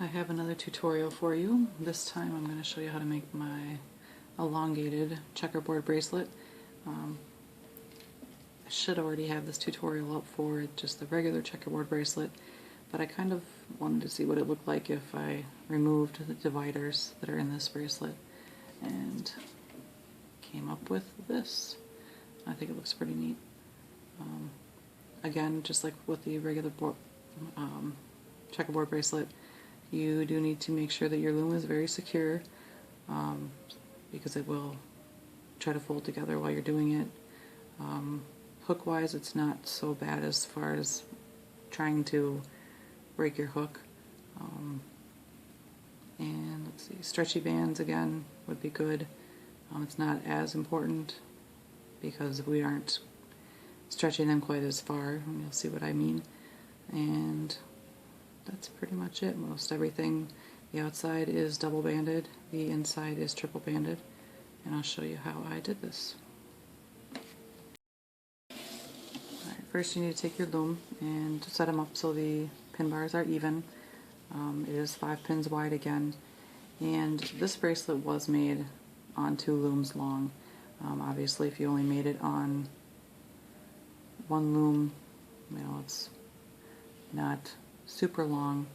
I have another tutorial for you. This time I'm going to show you how to make my elongated checkerboard bracelet. I should already have this tutorial up for just the regular checkerboard bracelet, but I kind of wanted to see what it looked like if I removed the dividers that are in this bracelet and came up with this. I think it looks pretty neat. Again, just like with the regular checkerboard bracelet, you do need to make sure that your loom is very secure, because it will try to fold together while you're doing it. Hook wise, it's not so bad as far as trying to break your hook. And let's see, stretchy bands again would be good. It's not as important because we aren't stretching them quite as far, and you'll see what I mean. And that's pretty much it. Most everything, the outside is double banded, the inside is triple banded, and I'll show you how I did this. Alright, first you need to take your loom and set them up so the pin bars are even. It is 5 pins wide again, and this bracelet was made on 2 looms long. Obviously if you only made it on one loom, you know, it's not super long,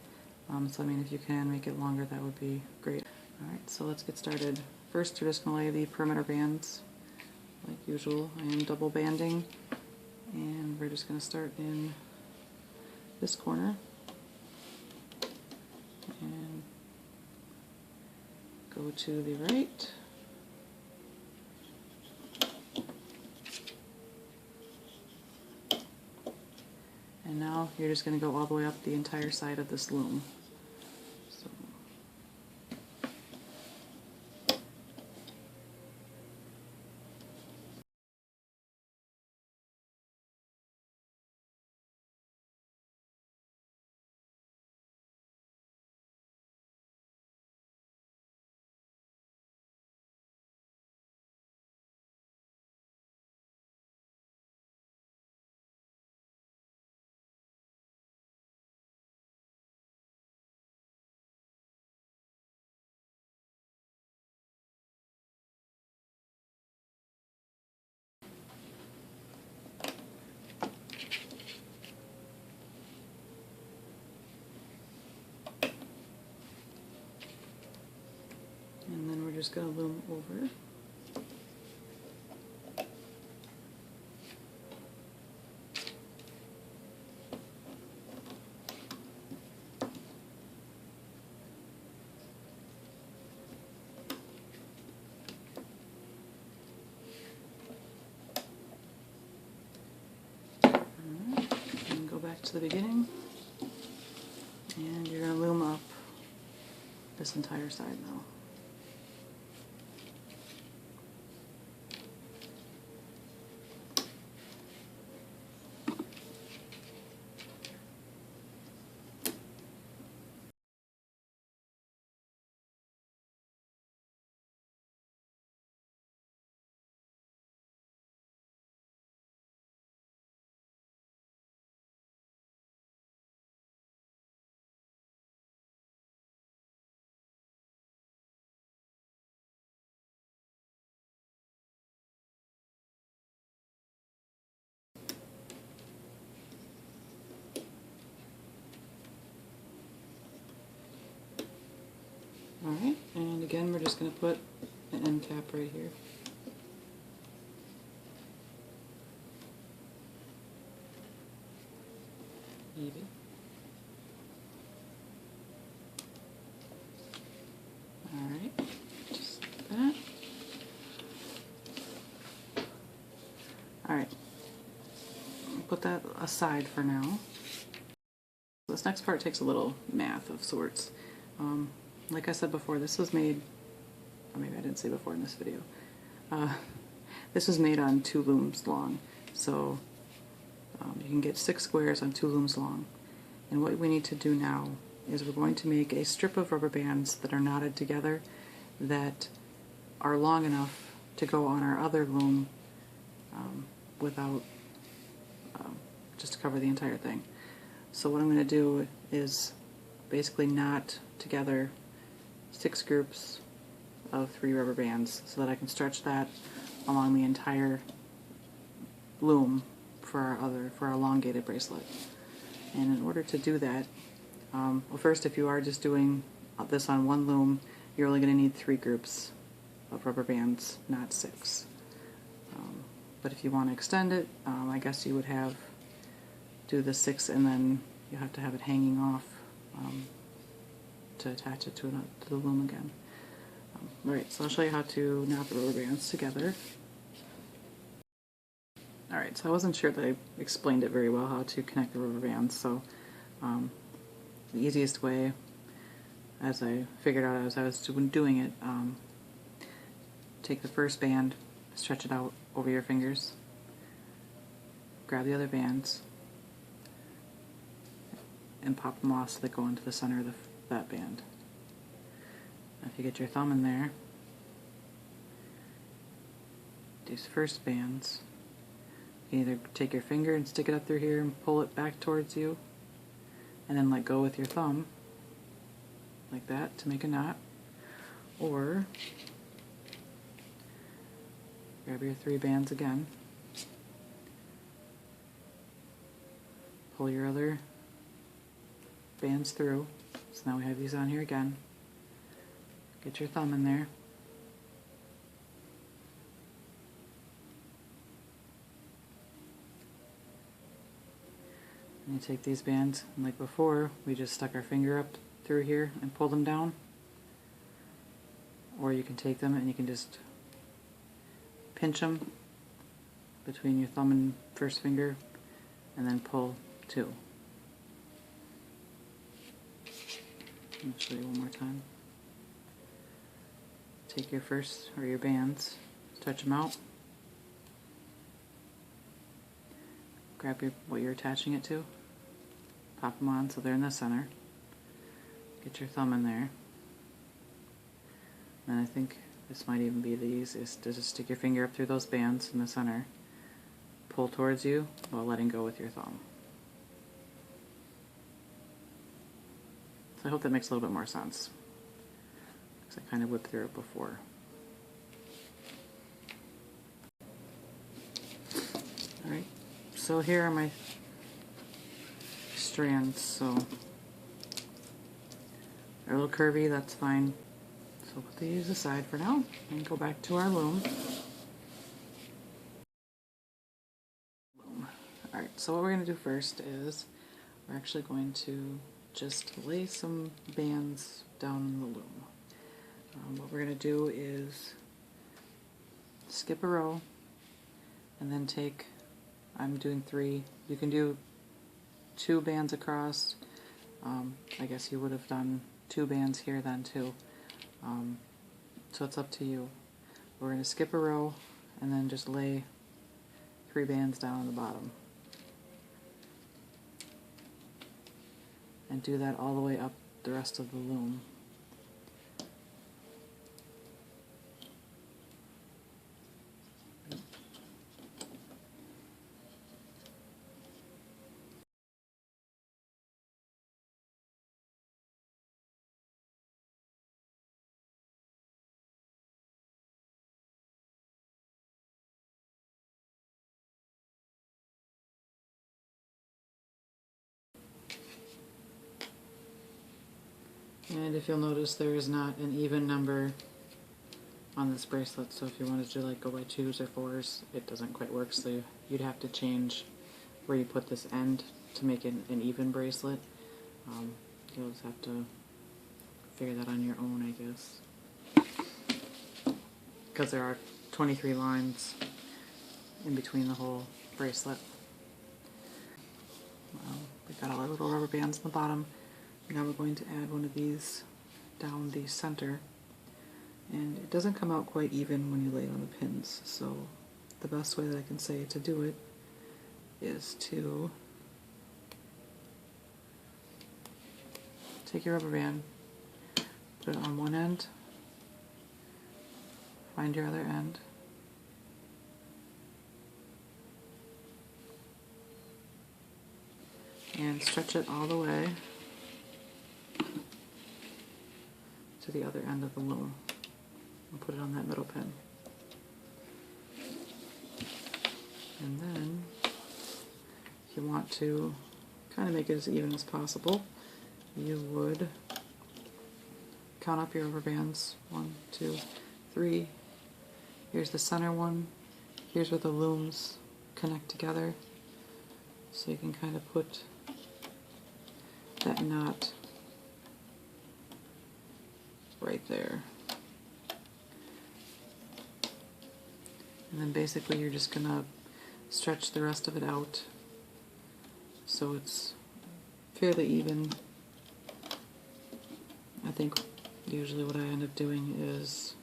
so I mean, if you can make it longer, that would be great. Alright, so let's get started. First, we're just going to lay the perimeter bands like usual. I am double banding, and we're just going to start in this corner and go to the right. And now you're just going to go all the way up the entire side of this loom. So. And then we're just going to loom over. And go back to the beginning, and you're going to loom up this entire side now. Alright, and again we're just going to put an end cap right here. Maybe. Alright, just like that. Alright, put that aside for now. This next part takes a little math of sorts. Like I said before, this was made, or maybe I didn't say before in this video, this was made on 2 looms long, so you can get 6 squares on 2 looms long. And what we need to do now is we're going to make a strip of rubber bands that are knotted together that are long enough to go on our other loom without, just to cover the entire thing. So what I'm going to do is basically knot together 6 groups of 3 rubber bands so that I can stretch that along the entire loom for our elongated bracelet. And in order to do that, well, first, if you are just doing this on one loom, you're only going to need 3 groups of rubber bands, not 6. But if you want to extend it, I guess you would do the 6 and then you have to have it hanging off to attach it to the loom again. Alright, so I'll show you how to knot the rubber bands together. Alright, so I wasn't sure that I explained it very well how to connect the rubber bands, so the easiest way, as I figured out as I was doing it, take the first band, stretch it out over your fingers, grab the other bands, and pop them off so they go into the center of that band. Now if you get your thumb in there, these first bands, you either take your finger and stick it up through here and pull it back towards you, and then let go with your thumb, like that, to make a knot, or grab your 3 bands again, pull your other bands through, so now we have these on here again, get your thumb in there, and you take these bands, and like before, we just stuck our finger up through here and pull them down, or you can take them and you can just pinch them between your thumb and first finger and then pull 2. I'll show you one more time. Take your first, or your bands, stretch them out, grab what you're attaching it to, pop them on so they're in the center, get your thumb in there, and I think this might even be the easiest, to just stick your finger up through those bands in the center, pull towards you while letting go with your thumb. So I hope that makes a little bit more sense, because I kind of whipped through it before. Alright, so here are my strands, so they're a little curvy, that's fine. So put these aside for now and go back to our loom. Alright, so what we're going to do first is we're actually going to just lay some bands down in the loom. What we're going to do is skip a row and then take, I'm doing 3, you can do 2 bands across, I guess you would have done 2 bands here then too. So it's up to you. We're going to skip a row and then just lay 3 bands down on the bottom. And do that all the way up the rest of the loom. And if you'll notice, there is not an even number on this bracelet, so if you wanted to like go by 2s or 4s, it doesn't quite work, so you'd have to change where you put this end to make it an even bracelet. You'll just have to figure that on your own, I guess, because there are 23 lines in between the whole bracelet. We've got all our little rubber bands on the bottom. Now we're going to add one of these down the center, and it doesn't come out quite even when you lay it on the pins, so the best way that I can say to do it is to take your rubber band, put it on one end, find your other end, and stretch it all the way to the other end of the loom and put it on that middle pin. And then, if you want to kind of make it as even as possible, you would count up your rubber bands. 1, 2, 3. Here's the center one. Here's where the looms connect together. So you can kind of put that knot right there. And then basically you're just going to stretch the rest of it out so it's fairly even. I think usually what I end up doing is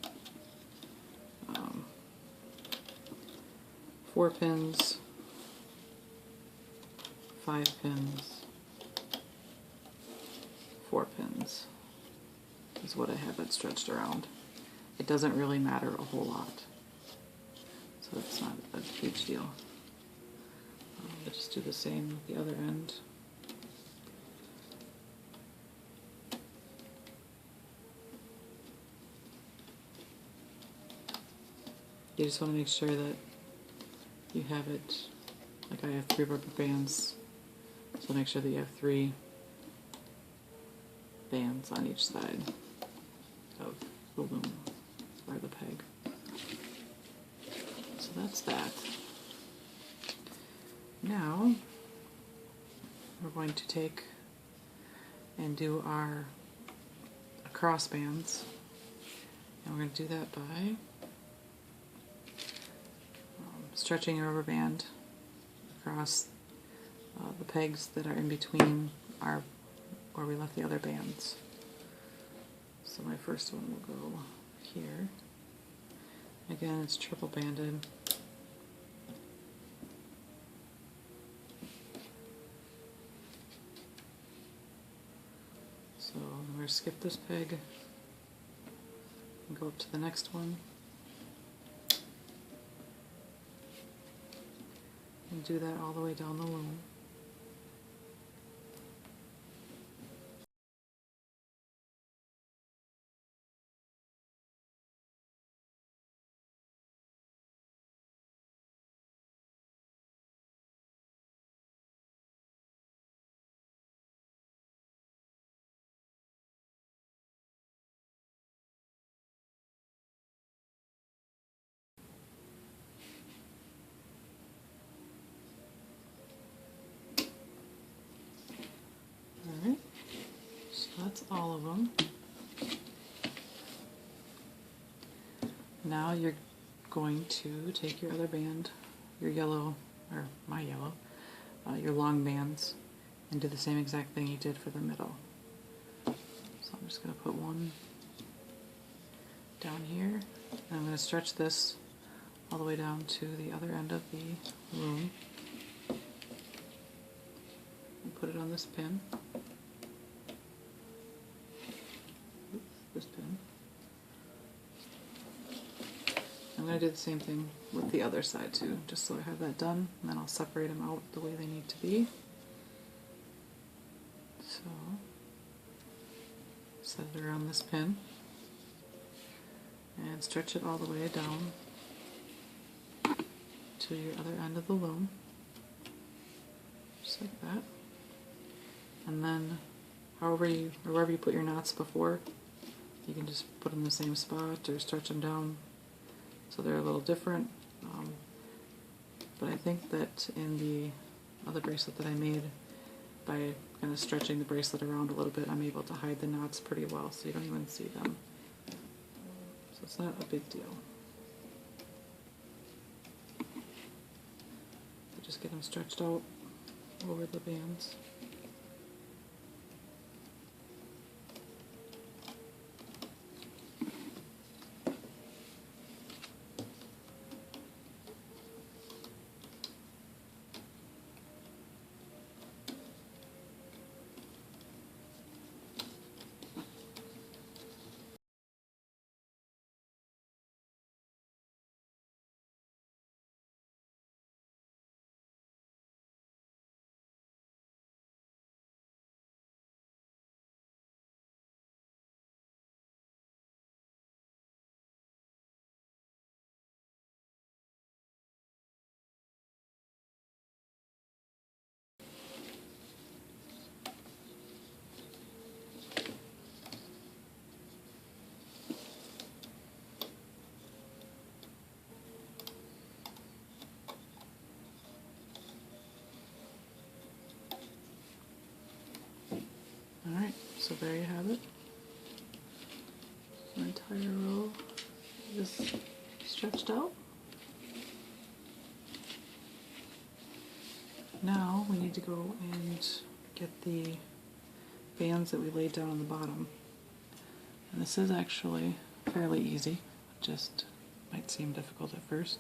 4 pins, 5 pins, 4 pins is what I have it stretched around. It doesn't really matter a whole lot, so it's not a huge deal. I'll just do the same with the other end. You just want to make sure that you have it, like I have 3 rubber bands, so make sure that you have 3 bands on each side of the loom or the peg. So that's that. Now we're going to take and do our crossbands, and we're going to do that by stretching a rubber band across the pegs that are in between our where we left the other bands. So my first one will go here. Again, it's triple banded. So I'm going to skip this peg and go up to the next one. And do that all the way down the loom. Alright, so that's all of them. Now you're going to take your other band, your yellow, or my yellow, your long bands, and do the same exact thing you did for the middle. So I'm just going to put one down here, and I'm going to stretch this all the way down to the other end of the loom, and put it on this pin. This pin. I'm going to do the same thing with the other side too, just so I have that done, and then I'll separate them out the way they need to be. So, set it around this pin, and stretch it all the way down to your other end of the loom, just like that. And then, wherever you put your knots before, you can just put them in the same spot or stretch them down so they're a little different. But I think that in the other bracelet that I made, by kind of stretching the bracelet around a little bit, I'm able to hide the knots pretty well so you don't even see them. So it's not a big deal. But just get them stretched out over the bands. So there you have it. An entire row is stretched out. Now we need to go and get the bands that we laid down on the bottom. And this is actually fairly easy, just might seem difficult at first.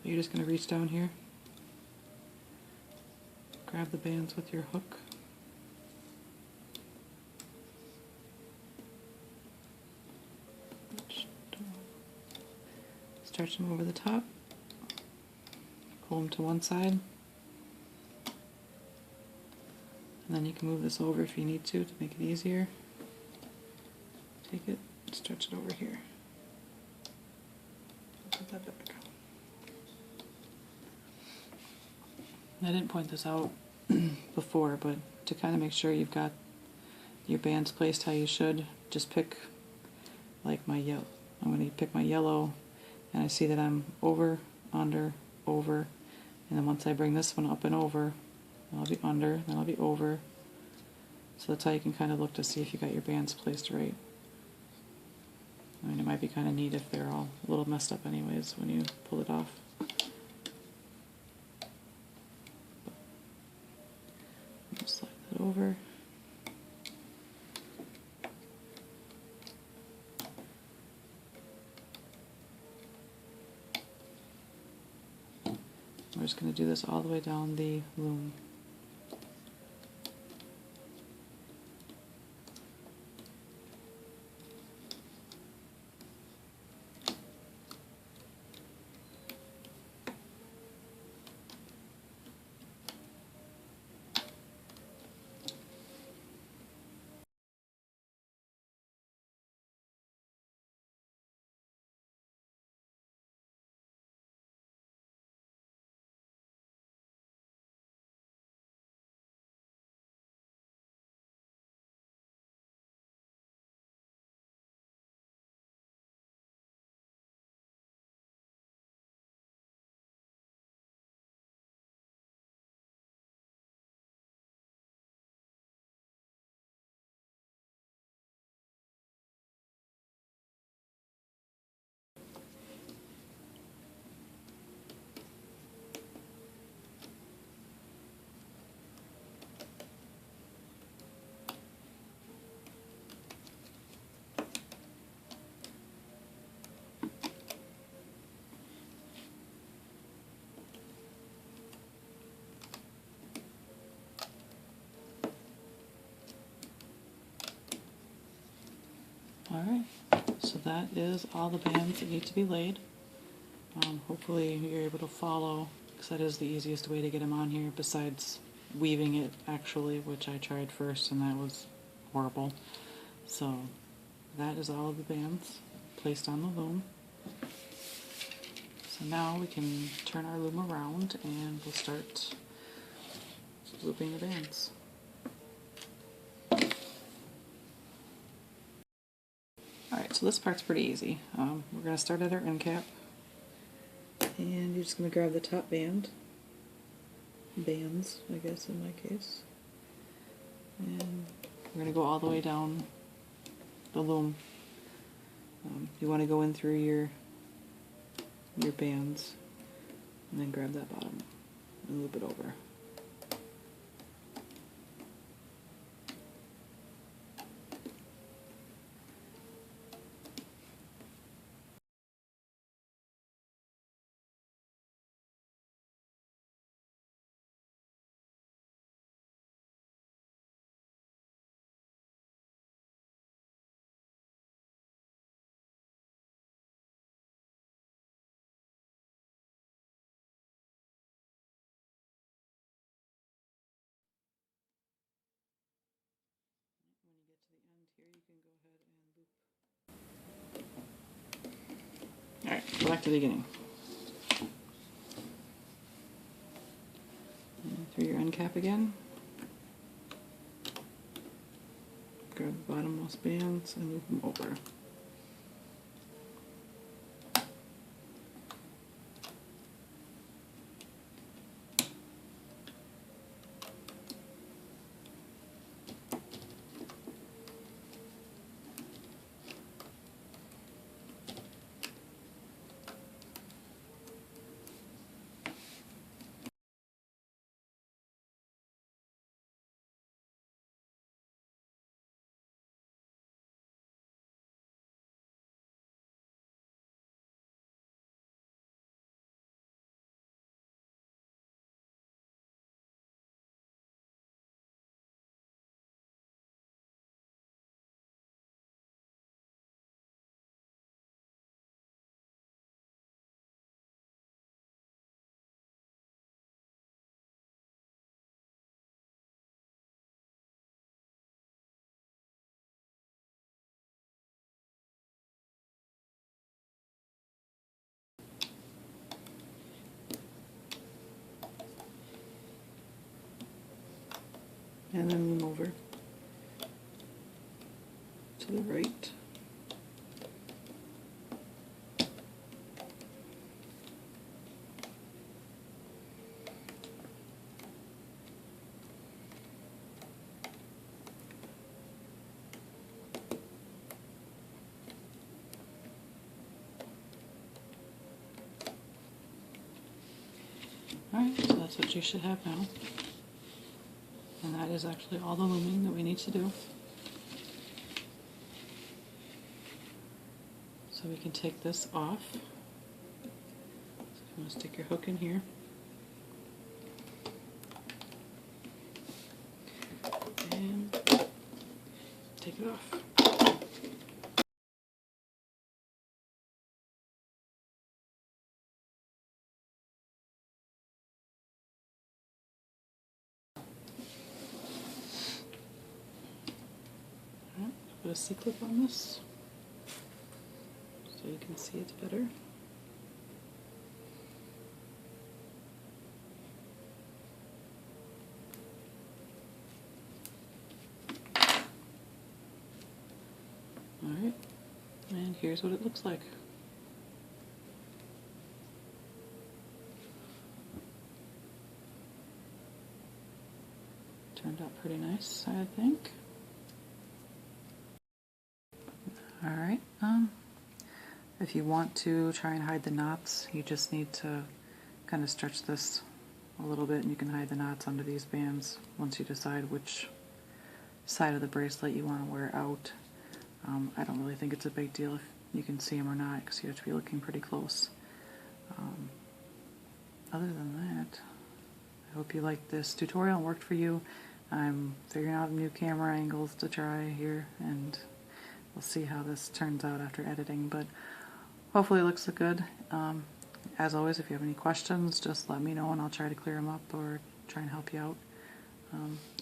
But you're just going to reach down here, grab the bands with your hook, stretch them over the top, pull them to one side, and then you can move this over if you need to make it easier. Take it, stretch it over here. Put that back. I didn't point this out before, but to kind of make sure you've got your bands placed how you should, just pick like my yellow. I'm going to pick my yellow, and I see that I'm over, under, over, and then once I bring this one up and over, then I'll be under, then I'll be over. So that's how you can kind of look to see if you got your bands placed right. I mean, it might be kind of neat if they're all a little messed up anyways when you pull it off. Just slide that over. We're just going to do this all the way down the loom. Alright, so that is all the bands that need to be laid. Hopefully you're able to follow, because that is the easiest way to get them on here besides weaving it actually, which I tried first and that was horrible. So that is all of the bands placed on the loom. So now we can turn our loom around and we'll start looping the bands. Alright, so this part's pretty easy. We're going to start at our end cap, and you're just going to grab the top band, bands I guess in my case, and we're going to go all the way down the loom. You want to go in through your bands and then grab that bottom and loop it over. When you get to the end here, you can go ahead and loop. Alright, go back to the beginning. And through your end cap again. Grab the bottommost bands and loop them over. and then loom over to the right. Alright, so that's what you should have now. And that is actually all the looming that we need to do. So we can take this off. So you want to stick your hook in here. And take it off. Put a C-clip on this so you can see it better. Alright, and here's what it looks like. Turned out pretty nice, I think. Alright, if you want to try and hide the knots, you just need to kind of stretch this a little bit and you can hide the knots under these bands once you decide which side of the bracelet you want to wear out. I don't really think it's a big deal if you can see them or not because you have to be looking pretty close. Other than that, I hope you liked this tutorial and worked for you. I'm figuring out new camera angles to try here and we'll see how this turns out after editing, but hopefully it looks good. As always, if you have any questions, just let me know and I'll try to clear them up or try and help you out.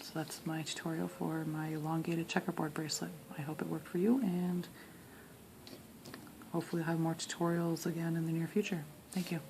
So that's my tutorial for my elongated checkerboard bracelet. I hope it worked for you, and hopefully I'll have more tutorials again in the near future. Thank you.